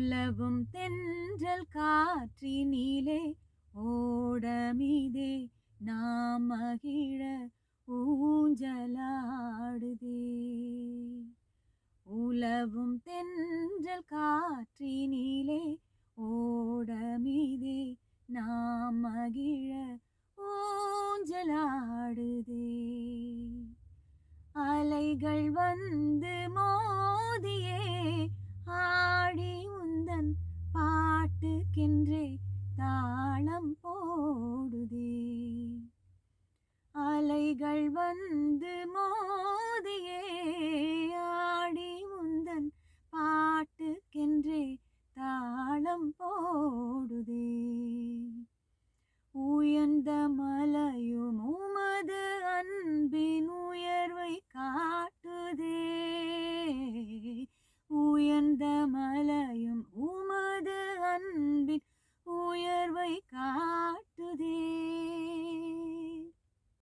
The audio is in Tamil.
உலவும் தென்றல் காற்றினிலே ஓடமிதே நாம் மகிழ ஊஞ்சலாடுதே. உலவும் தென்றல் காற்றினிலே ஓடமிதே நாம் மகிழ ஊஞ்சலாடுதே. அலைகள் வந்து மோதியே ஆடி உந்தன் பாட்டுக்கென்றே தாளம் போடுதே. அலைகள் வந்து மோதியே ஆடி உந்தன் பாட்டுக்கென்றே தாளம் போடுதே. உயர்ந்த மலையும் உமது அன்பின் உயர்வை காட்டுதே. உயர்ந்த மலையும் உமது அன்பின் உயர்வை